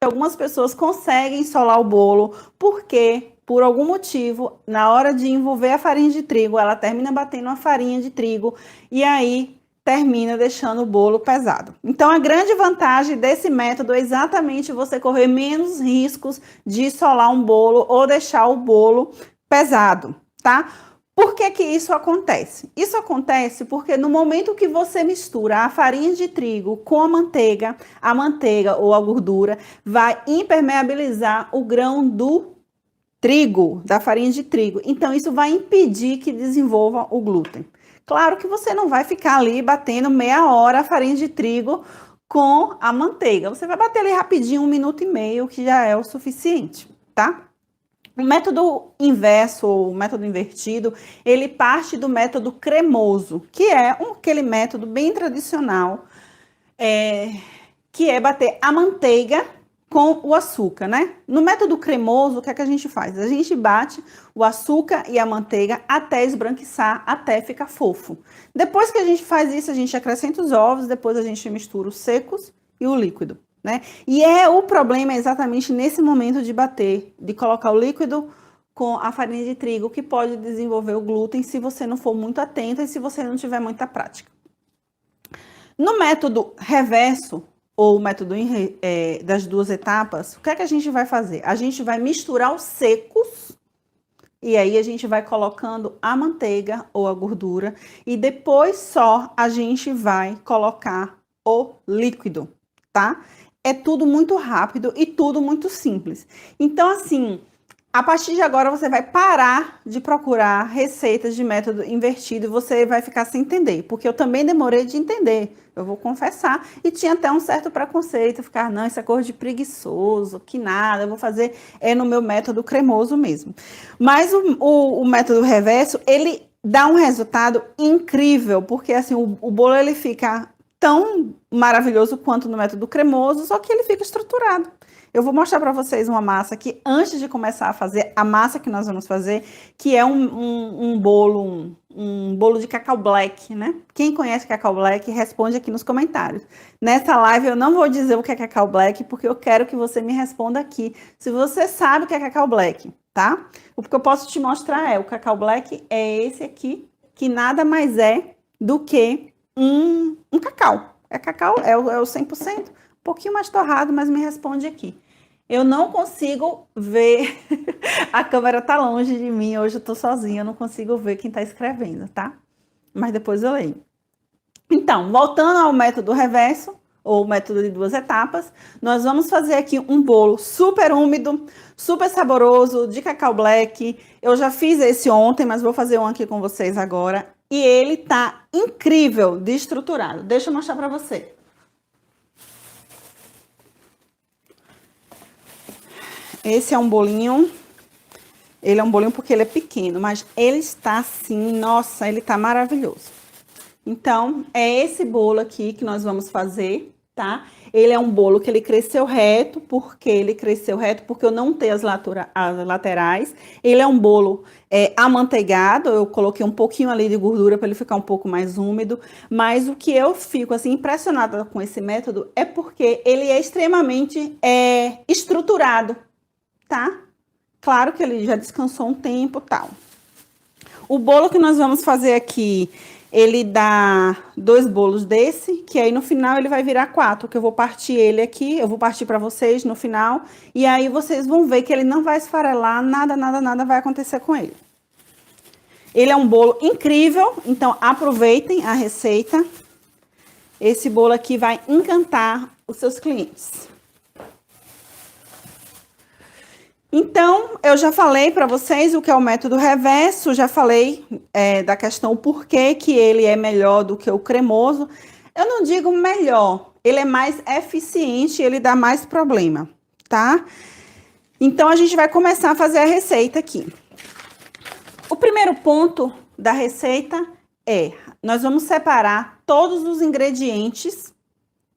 algumas pessoas conseguem solar o bolo, porque, por algum motivo, na hora de envolver a farinha de trigo, ela termina batendo a farinha de trigo e aí termina deixando o bolo pesado. Então, a grande vantagem desse método é exatamente você correr menos riscos de solar um bolo ou deixar o bolo pesado, tá? Por que que isso acontece? Isso acontece porque no momento que você mistura a farinha de trigo com a manteiga ou a gordura vai impermeabilizar o grão do trigo, da farinha de trigo. Então, isso vai impedir que desenvolva o glúten. Claro que você não vai ficar ali batendo meia hora a farinha de trigo com a manteiga. Você vai bater ali rapidinho, 1 minuto e meio, que já é o suficiente, tá? O método inverso, ou o método invertido, ele parte do método cremoso, que é aquele método bem tradicional, que é bater a manteiga com o açúcar, né? No método cremoso, o que é que a gente faz? A gente bate o açúcar e a manteiga até esbranquiçar, até ficar fofo. Depois que a gente faz isso, a gente acrescenta os ovos, depois a gente mistura os secos e o líquido. Né? E o problema é exatamente nesse momento de bater, de colocar o líquido com a farinha de trigo, que pode desenvolver o glúten se você não for muito atento e se você não tiver muita prática. No método reverso, ou método das duas etapas, o que é que a gente vai fazer? A gente vai misturar os secos e aí a gente vai colocando a manteiga ou a gordura e depois só a gente vai colocar o líquido, tá? É tudo muito rápido e tudo muito simples. Então, assim, a partir de agora você vai parar de procurar receitas de método invertido e você vai ficar sem entender, porque eu também demorei de entender, eu vou confessar, e tinha até um certo preconceito, ficar, não, isso é coisa de preguiçoso, que nada, eu vou fazer no meu método cremoso mesmo. Mas o método reverso, ele dá um resultado incrível, porque assim, o bolo ele fica tão maravilhoso quanto no método cremoso, só que ele fica estruturado. Eu vou mostrar para vocês uma massa aqui, antes de começar a fazer a massa que nós vamos fazer, que é um bolo de cacau black, né? Quem conhece cacau black, responde aqui nos comentários. Nessa live eu não vou dizer o que é cacau black, porque eu quero que você me responda aqui, se você sabe o que é cacau black, tá? O que eu posso te mostrar o cacau black é esse aqui, que nada mais é do que um cacau. Cacau, é o 100%, um pouquinho mais torrado, mas me responde aqui. Eu não consigo ver, a câmera tá longe de mim, hoje eu tô sozinha, eu não consigo ver quem tá escrevendo, tá? Mas depois eu leio. Então, voltando ao método reverso, ou método de duas etapas, nós vamos fazer aqui um bolo super úmido, super saboroso, de cacau black. Eu já fiz esse ontem, mas vou fazer um aqui com vocês agora. E ele tá incrível de estruturado. Deixa eu mostrar pra você. Esse é um bolinho. Ele é um bolinho porque ele é pequeno, mas ele está assim, nossa, ele tá maravilhoso. Então, é esse bolo aqui que nós vamos fazer, tá? Ele é um bolo que ele cresceu reto, porque eu não tenho as laterais. Ele é um bolo amanteigado, eu coloquei um pouquinho ali de gordura para ele ficar um pouco mais úmido. Mas o que eu fico, assim, impressionada com esse método é porque ele é extremamente estruturado, tá? Claro que ele já descansou um tempo e tal. O bolo que nós vamos fazer aqui, ele dá 2 bolos desse, que aí no final ele vai virar 4, que eu vou partir ele aqui, eu vou partir para vocês no final, e aí vocês vão ver que ele não vai esfarelar, nada vai acontecer com ele. Ele é um bolo incrível, então aproveitem a receita. Esse bolo aqui vai encantar os seus clientes. Então, eu já falei para vocês o que é o método reverso, já falei da questão o porquê que ele é melhor do que o cremoso. Eu não digo melhor, ele é mais eficiente, ele dá mais problema, tá? Então, a gente vai começar a fazer a receita aqui. O primeiro ponto da receita nós vamos separar todos os ingredientes,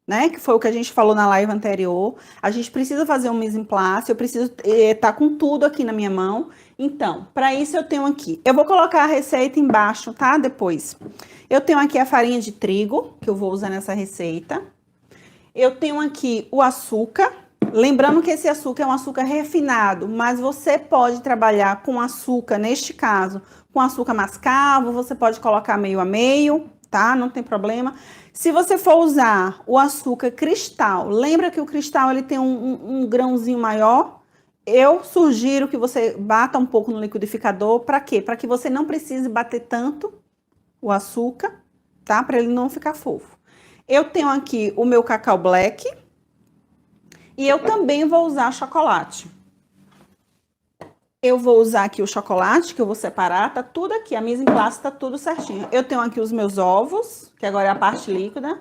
né, que foi o que a gente falou na live anterior. A gente precisa fazer um mise en place, eu preciso estar com tudo aqui na minha mão. Então, para isso eu tenho aqui, eu vou colocar a receita embaixo, tá? Depois. Eu tenho aqui a farinha de trigo, que eu vou usar nessa receita. Eu tenho aqui o açúcar, Lembrando que esse açúcar é um açúcar refinado, mas você pode trabalhar com açúcar, neste caso, com açúcar mascavo, você pode colocar meio a meio, tá? Não tem problema. Se você for usar o açúcar cristal, lembra que o cristal ele tem um grãozinho maior? Eu sugiro que você bata um pouco no liquidificador, para quê? Para que você não precise bater tanto o açúcar, tá? Para ele não ficar fofo. Eu tenho aqui o meu cacau black e eu também vou usar chocolate. Eu vou usar aqui o chocolate, que eu vou separar, tá tudo aqui, a mise en place tá tudo certinho. Eu tenho aqui os meus ovos, que agora é a parte líquida.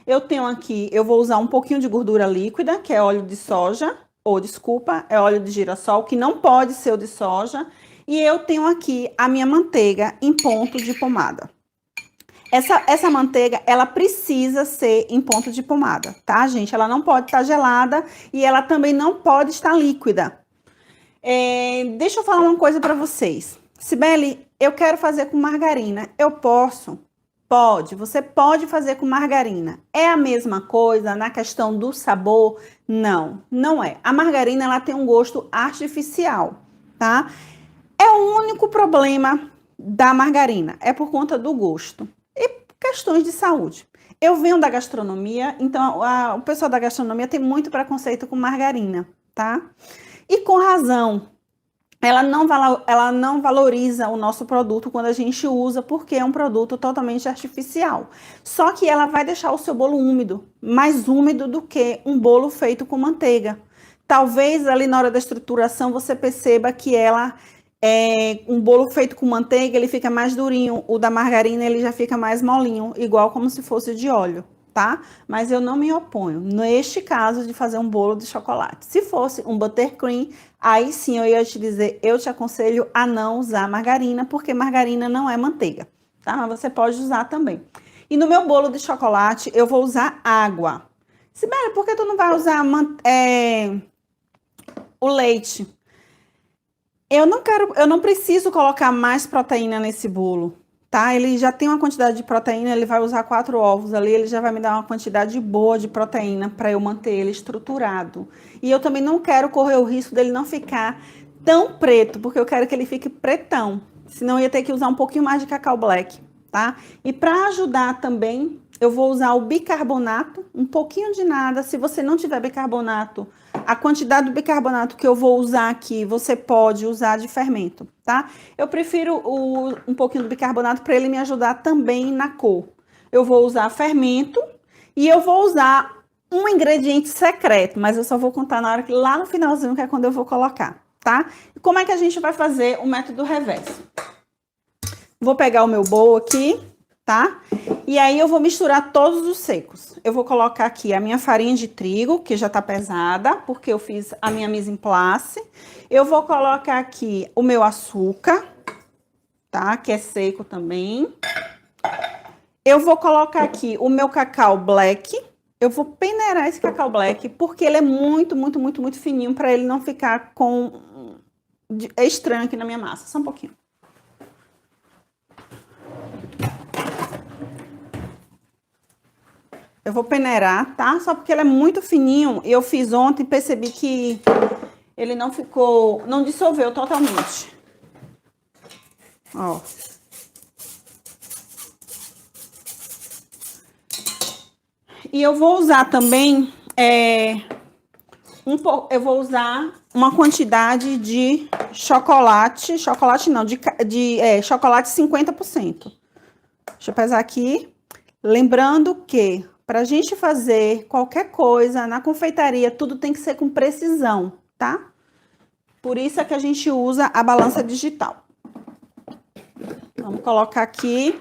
Eu tenho aqui, eu vou usar um pouquinho de gordura líquida, que é óleo de soja, ou desculpa, é óleo de girassol, que não pode ser o de soja. E eu tenho aqui a minha manteiga em ponto de pomada. Essa manteiga, ela precisa ser em ponto de pomada, tá, gente? Ela não pode estar gelada e ela também não pode estar líquida. Deixa eu falar uma coisa para vocês. Sibeli, eu quero fazer com margarina. Eu posso? Pode. Você pode fazer com margarina. É a mesma coisa na questão do sabor? Não, não é. A margarina, ela tem um gosto artificial, tá? É o único problema da margarina, é por conta do gosto. E questões de saúde. Eu venho da gastronomia, então o pessoal da gastronomia tem muito preconceito com margarina, tá? E com razão. Ela não valoriza o nosso produto quando a gente usa, porque é um produto totalmente artificial. Só que ela vai deixar o seu bolo úmido, mais úmido do que um bolo feito com manteiga. Talvez ali na hora da estruturação você perceba que um bolo feito com manteiga, ele fica mais durinho. O da margarina, ele já fica mais molinho, igual como se fosse de óleo, tá? Mas eu não me oponho, neste caso, de fazer um bolo de chocolate. Se fosse um buttercream, aí sim eu ia te dizer, eu te aconselho a não usar margarina, porque margarina não é manteiga, tá? Mas você pode usar também. E no meu bolo de chocolate, eu vou usar água. Sibeli, por que tu não vai usar o leite? Eu não preciso colocar mais proteína nesse bolo, tá? Ele já tem uma quantidade de proteína, ele vai usar 4 ovos ali, ele já vai me dar uma quantidade boa de proteína para eu manter ele estruturado. E eu também não quero correr o risco dele não ficar tão preto, porque eu quero que ele fique pretão. Senão eu ia ter que usar um pouquinho mais de cacau black, tá? E para ajudar também, eu vou usar o bicarbonato, um pouquinho de nada. Se você não tiver bicarbonato, a quantidade do bicarbonato que eu vou usar aqui, você pode usar de fermento, tá? Eu prefiro um pouquinho do bicarbonato para ele me ajudar também na cor. Eu vou usar fermento e eu vou usar um ingrediente secreto, mas eu só vou contar na hora que lá no finalzinho, que é quando eu vou colocar, tá? E como é que a gente vai fazer o método reverso? Vou pegar o meu bowl aqui, tá? E aí eu vou misturar todos os secos. Eu vou colocar aqui a minha farinha de trigo, que já tá pesada, porque eu fiz a minha mise en place. Eu vou colocar aqui o meu açúcar, tá? Que é seco também. Eu vou colocar aqui o meu cacau black. Eu vou peneirar esse cacau black, porque ele é muito, muito, muito, muito fininho, para ele não ficar estranho aqui na minha massa. Só um pouquinho. Eu vou peneirar, tá? Só porque ele é muito fininho. Eu fiz ontem e percebi que ele não dissolveu totalmente. Ó. E eu vou usar também, eu vou usar uma quantidade de chocolate chocolate 50%. Deixa eu pesar aqui. Lembrando que para a gente fazer qualquer coisa na confeitaria, tudo tem que ser com precisão, tá? Por isso é que a gente usa a balança digital. Vamos colocar aqui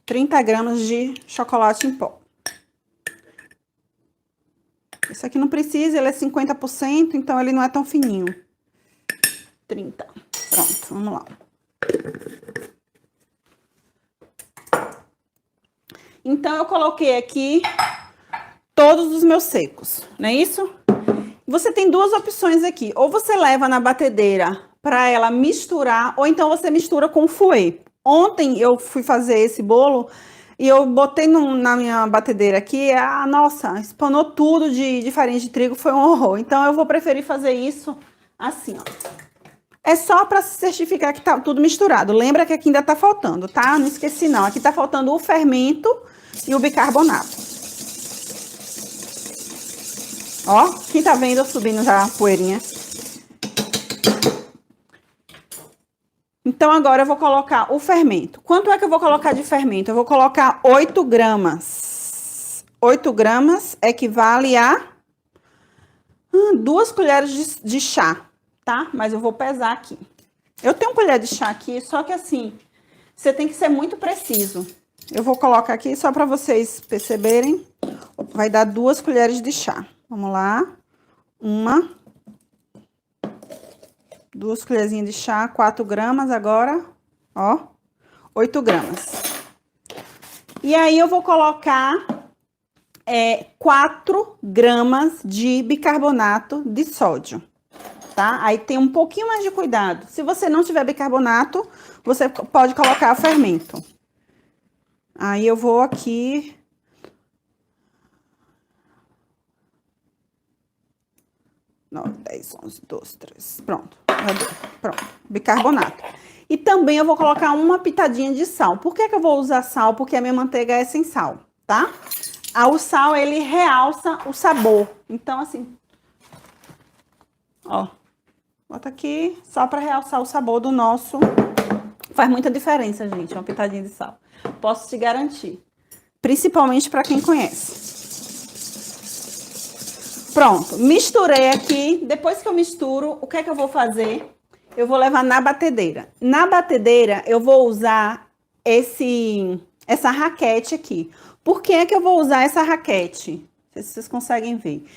30 gramas de chocolate em pó. Esse aqui não precisa, ele é 50%, então ele não é tão fininho. 30. Pronto, vamos lá. Então, eu coloquei aqui todos os meus secos, não é isso? Você tem duas opções aqui. Ou você leva na batedeira para ela misturar, ou então você mistura com fouet. Ontem eu fui fazer esse bolo E eu botei na minha batedeira aqui, nossa, espanou tudo de farinha de trigo, foi um horror. Então, eu vou preferir fazer isso assim, ó. É só para se certificar que tá tudo misturado. Lembra que aqui ainda tá faltando, tá? Não esqueci não. Aqui tá faltando o fermento e o bicarbonato. Ó, quem tá vendo eu subindo já a poeirinha. Então, agora eu vou colocar o fermento. Quanto é que eu vou colocar de fermento? Eu vou colocar 8 gramas. 8 gramas equivale a 2 colheres de chá, tá? Mas eu vou pesar aqui. Eu tenho colher de chá aqui, só que assim, você tem que ser muito preciso. Eu vou colocar aqui só para vocês perceberem. Vai dar 2 colheres de chá. Vamos lá. 2 colherzinhas de chá, 4 gramas agora, ó, 8 gramas. E aí, eu vou colocar 4 gramas de bicarbonato de sódio, tá? Aí, tem um pouquinho mais de cuidado. Se você não tiver bicarbonato, você pode colocar fermento. Aí, eu vou aqui... 9, 10, 11, 12, 13, pronto. Pronto, bicarbonato. E também eu vou colocar uma pitadinha de sal. Por que que eu vou usar sal? Porque a minha manteiga é sem sal, tá? O sal, ele realça o sabor. Então, assim... Ó, bota aqui só pra realçar o sabor do nosso... Faz muita diferença, gente, uma pitadinha de sal. Posso te garantir. Principalmente pra quem conhece. Pronto, misturei aqui. Depois que eu misturo, o que é que eu vou fazer? Eu vou levar na batedeira. Na batedeira, eu vou usar essa raquete aqui. Por que é que eu vou usar essa raquete? Não sei se vocês conseguem ver.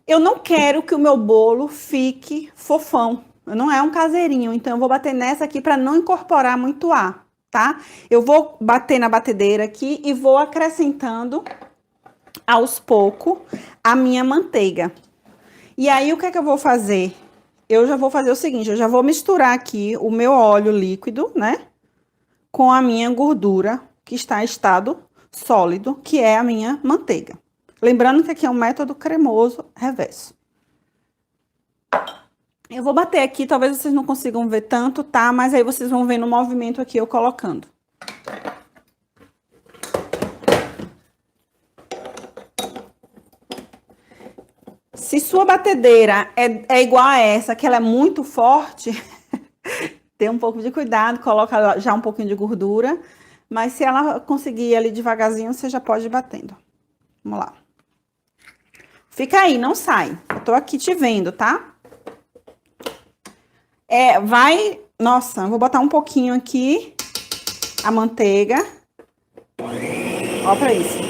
Eu não quero que o meu bolo fique fofão. Não é um caseirinho, então eu vou bater nessa aqui para não incorporar muito ar, tá? Eu vou bater na batedeira aqui e vou acrescentando aos poucos a minha manteiga. E aí, o que é que eu vou fazer? Eu já vou fazer o seguinte, eu já vou misturar aqui o meu óleo líquido, né? Com a minha gordura, que está em estado sólido, que é a minha manteiga. Lembrando que aqui é um método cremoso reverso. Eu vou bater aqui, talvez vocês não consigam ver tanto, tá? Mas aí vocês vão ver no movimento aqui eu colocando. Se sua batedeira é igual a essa, que ela é muito forte, tem um pouco de cuidado, coloca já um pouquinho de gordura. Mas se ela conseguir ir ali devagarzinho, você já pode ir batendo. Vamos lá. Fica aí, não sai. Eu tô aqui te vendo, tá? Nossa, eu vou botar um pouquinho aqui a manteiga. Ó pra isso.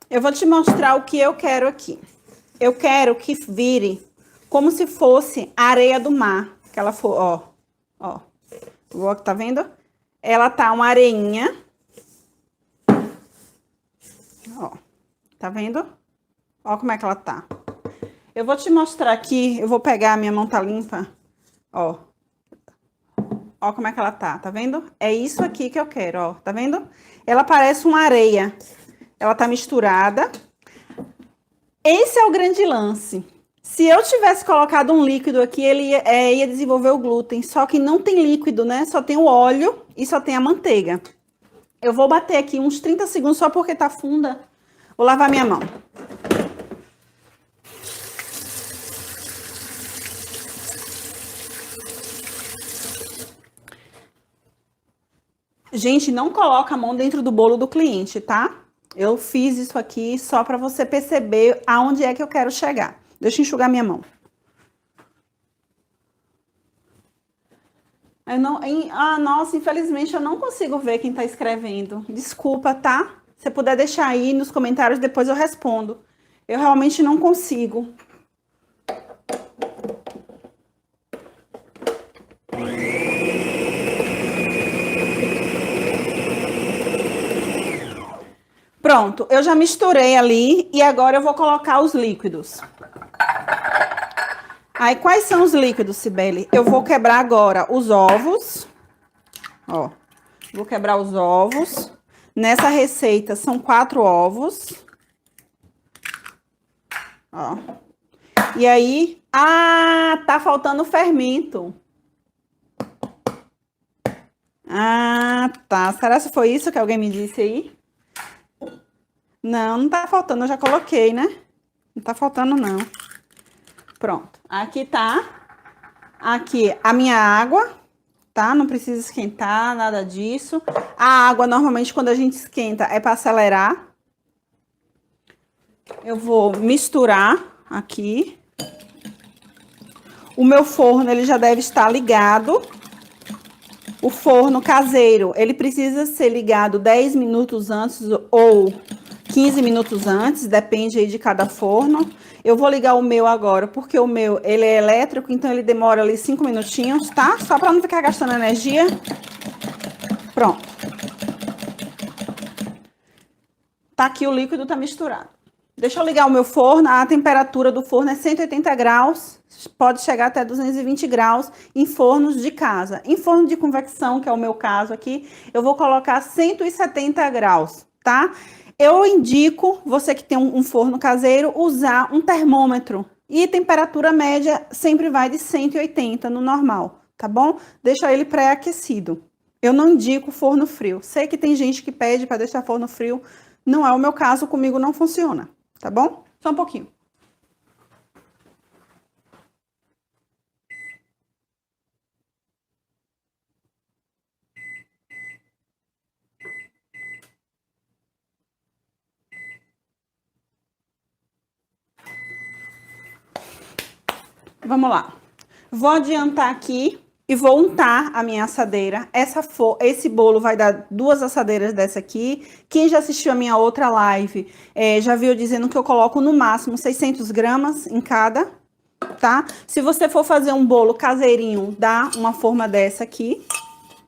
Eu vou te mostrar o que eu quero aqui. Eu quero que vire como se fosse a areia do mar. Que ela for, ó. Tá vendo? Ela tá uma areinha. Ó, tá vendo? Ó como é que ela tá. Eu vou te mostrar aqui, eu vou pegar a minha mão tá limpa. Ó. Ó como é que ela tá vendo? É isso aqui que eu quero, ó. Tá vendo? Ela parece uma areia. Ela tá misturada. Esse é o grande lance. Se eu tivesse colocado um líquido aqui, ele ia desenvolver o glúten. Só que não tem líquido, né? Só tem o óleo e só tem a manteiga. Eu vou bater aqui uns 30 segundos só porque tá funda. Vou lavar minha mão. Gente, não coloca a mão dentro do bolo do cliente, tá? Eu fiz isso aqui só para você perceber aonde é que eu quero chegar. Deixa eu enxugar minha mão. Eu não, nossa, infelizmente eu não consigo ver quem tá escrevendo. Desculpa, tá? Se puder deixar aí nos comentários, depois eu respondo. Eu realmente não consigo. Pronto, eu já misturei ali e agora eu vou colocar os líquidos. Aí, quais são os líquidos, Cibele? Eu vou quebrar agora os ovos. Ó, vou quebrar os ovos. Nessa receita são 4 ovos. Ó. E aí... Ah, tá faltando fermento. Ah, tá. Será que foi isso que alguém me disse aí? Não, não tá faltando. Eu já coloquei, né? Não tá faltando, não. Pronto. Aqui tá. Aqui a minha água, tá? Não precisa esquentar, nada disso. A água, normalmente, quando a gente esquenta, é para acelerar. Eu vou misturar aqui. O meu forno, ele já deve estar ligado. O forno caseiro, ele precisa ser ligado 10 minutos antes ou 15 minutos antes, depende aí de cada forno. Eu vou ligar o meu agora, porque o meu, ele é elétrico, então ele demora ali 5 minutinhos, tá? Só para não ficar gastando energia. Pronto. Tá aqui o líquido, tá misturado. Deixa eu ligar o meu forno, a temperatura do forno é 180 graus, pode chegar até 220 graus em fornos de casa. Em forno de convecção, que é o meu caso aqui, eu vou colocar 170 graus, tá? Eu indico, você que tem um forno caseiro, usar um termômetro. E temperatura média sempre vai de 180 no normal, tá bom? Deixa ele pré-aquecido. Eu não indico forno frio. Sei que tem gente que pede para deixar forno frio, não é o meu caso, comigo não funciona. Tá bom? Só um pouquinho. Vamos lá. Vou adiantar aqui e vou untar a minha assadeira. Esse bolo vai dar 2 assadeiras dessa aqui. Quem já assistiu a minha outra live, já viu dizendo que eu coloco no máximo 600 gramas em cada, tá? Se você for fazer um bolo caseirinho, dá uma forma dessa aqui,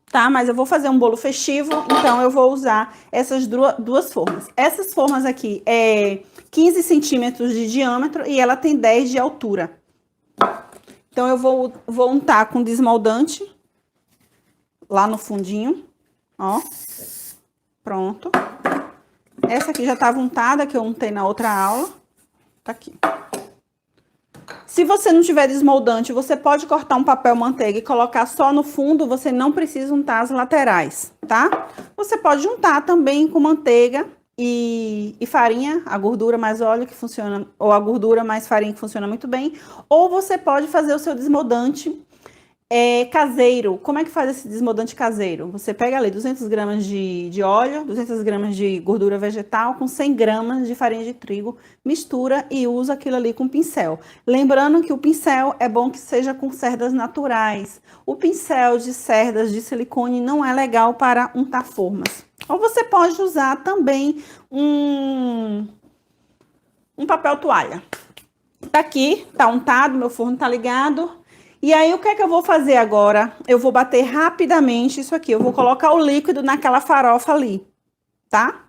tá? Mas eu vou fazer um bolo festivo, então eu vou usar essas duas formas. Essas formas aqui é 15 centímetros de diâmetro e ela tem 10 de altura. Então, eu vou untar com desmoldante lá no fundinho, ó. Pronto. Essa aqui já estava untada, que eu untei na outra aula. Tá aqui. Se você não tiver desmoldante, você pode cortar um papel manteiga e colocar só no fundo, você não precisa untar as laterais, tá? Você pode untar também com manteiga e farinha, a gordura mais óleo que funciona, ou a gordura mais farinha que funciona muito bem, ou você pode fazer o seu desmoldante caseiro. Como é que faz esse desmoldante caseiro? Você pega ali 200 gramas de óleo, 200 gramas de gordura vegetal com 100 gramas de farinha de trigo, mistura e usa aquilo ali com pincel. Lembrando que o pincel é bom que seja com cerdas naturais. O pincel de cerdas de silicone não é legal para untar formas. Ou você pode usar também um papel toalha. Tá aqui, tá untado, meu forno tá ligado. E aí, o que é que eu vou fazer agora? Eu vou bater rapidamente isso aqui. Eu vou colocar o líquido naquela farofa ali, tá?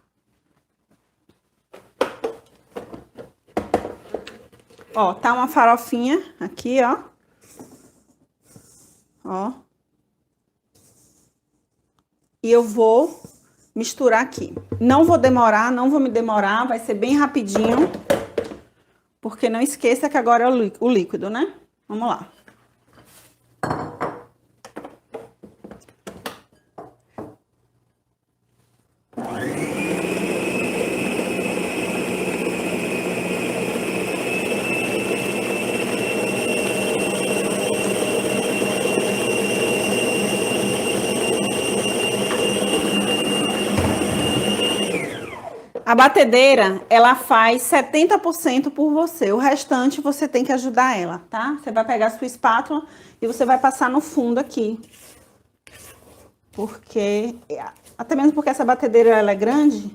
Ó, tá uma farofinha aqui, ó. Ó. E eu vou misturar aqui. Não vou demorar, não vou me demorar, vai ser bem rapidinho. Porque não esqueça que agora é o líquido, né? Vamos lá. A batedeira, ela faz 70% por você, o restante você tem que ajudar ela, tá? Você vai pegar a sua espátula e você vai passar no fundo aqui porque, até mesmo porque essa batedeira ela é grande.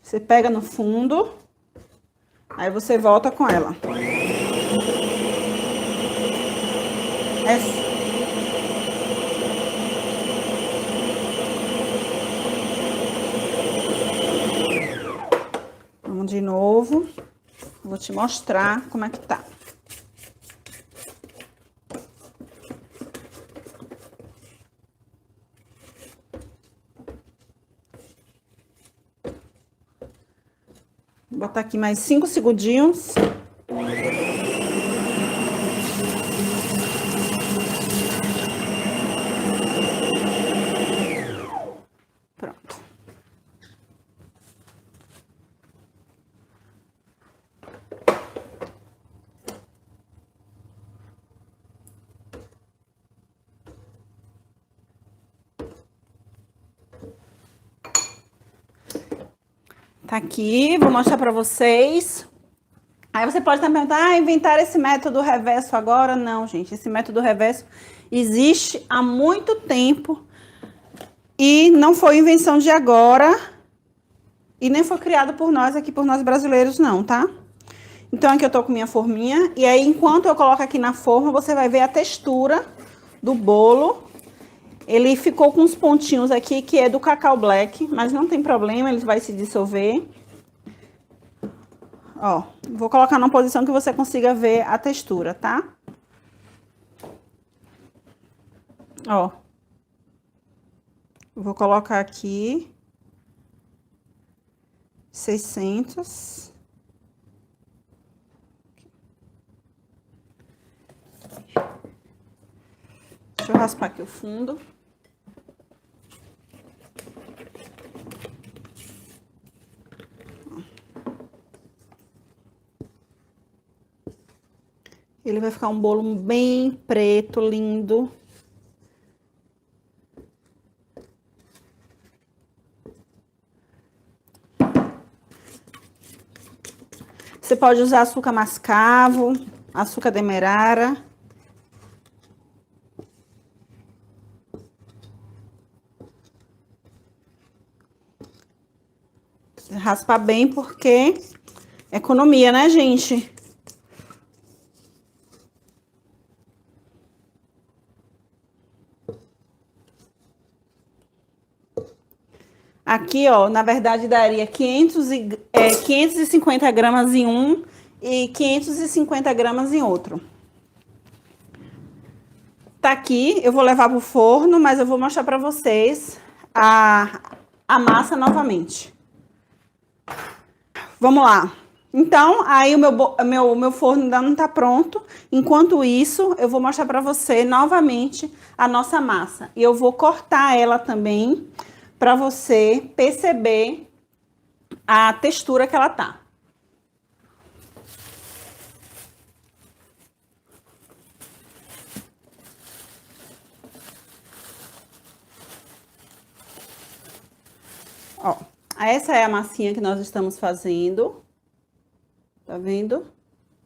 Você pega no fundo, aí você volta com ela. Vamos de novo. Vou te mostrar como é que tá. Vou botar aqui mais 5 segundinhos. Pronto. Tá aqui, vou mostrar pra vocês. Aí você pode estar perguntando, inventar esse método reverso agora? Não, gente, esse método reverso existe há muito tempo e não foi invenção de agora e nem foi criado por nós aqui, por nós brasileiros, não, tá? Então, aqui eu tô com minha forminha e aí, enquanto eu coloco aqui na forma, você vai ver a textura do bolo. Ele ficou com uns pontinhos aqui, que é do cacau black, mas não tem problema, ele vai se dissolver. Ó, vou colocar numa posição que você consiga ver a textura, tá? Ó. Vou colocar aqui 600. Deixa eu raspar aqui o fundo. Ele vai ficar um bolo bem preto, lindo. Você pode usar açúcar mascavo, açúcar demerara. Raspar bem porque é economia, né, gente? Aqui, ó, na verdade daria 550 gramas em um e 550 gramas em outro. Tá aqui, eu vou levar pro forno, mas eu vou mostrar pra vocês a massa novamente. Vamos lá. Então, aí o meu forno ainda não tá pronto. Enquanto isso, eu vou mostrar pra você novamente a nossa massa. E eu vou cortar ela também para você perceber a textura que ela tá. Ó, essa é a massinha que nós estamos fazendo. Tá vendo?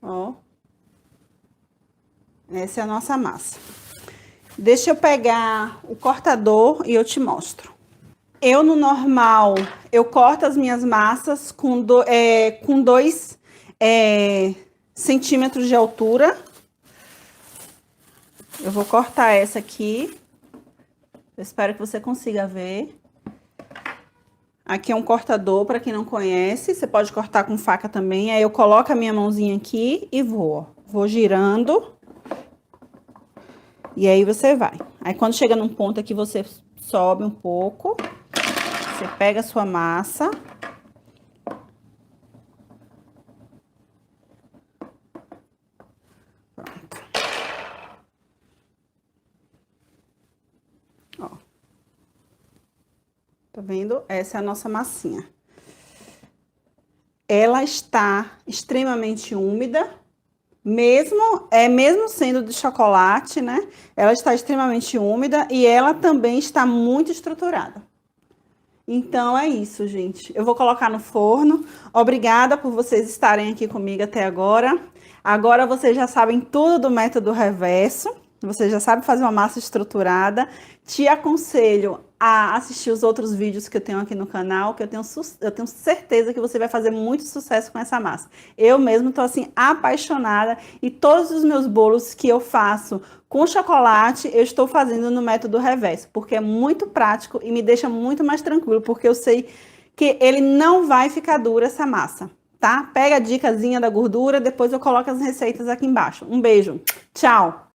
Ó. Essa é a nossa massa. Deixa eu pegar o cortador e eu te mostro. Eu, no normal, eu corto as minhas massas com 2 centímetros de altura. Eu vou cortar essa aqui. Eu espero que você consiga ver. Aqui é um cortador, para quem não conhece. Você pode cortar com faca também. Aí eu coloco a minha mãozinha aqui e vou girando. E aí você vai. Aí quando chega num ponto aqui, você sobe um pouco. Você pega a sua massa. Pronto. Ó. Tá vendo? Essa é a nossa massinha. Ela está extremamente úmida, mesmo sendo de chocolate, né? Ela está extremamente úmida e ela também está muito estruturada. Então, é isso, gente. Eu vou colocar no forno. Obrigada por vocês estarem aqui comigo até agora. Agora vocês já sabem tudo do método reverso. você já sabe fazer uma massa estruturada. Te aconselho a assistir os outros vídeos que eu tenho aqui no canal, que eu tenho certeza que você vai fazer muito sucesso com essa massa. Eu mesmo estou assim apaixonada e todos os meus bolos que eu faço com chocolate, eu estou fazendo no método reverso, porque é muito prático e me deixa muito mais tranquilo, porque eu sei que ele não vai ficar dura essa massa, tá? Pega a dicasinha da gordura, depois eu coloco as receitas aqui embaixo. Um beijo, tchau!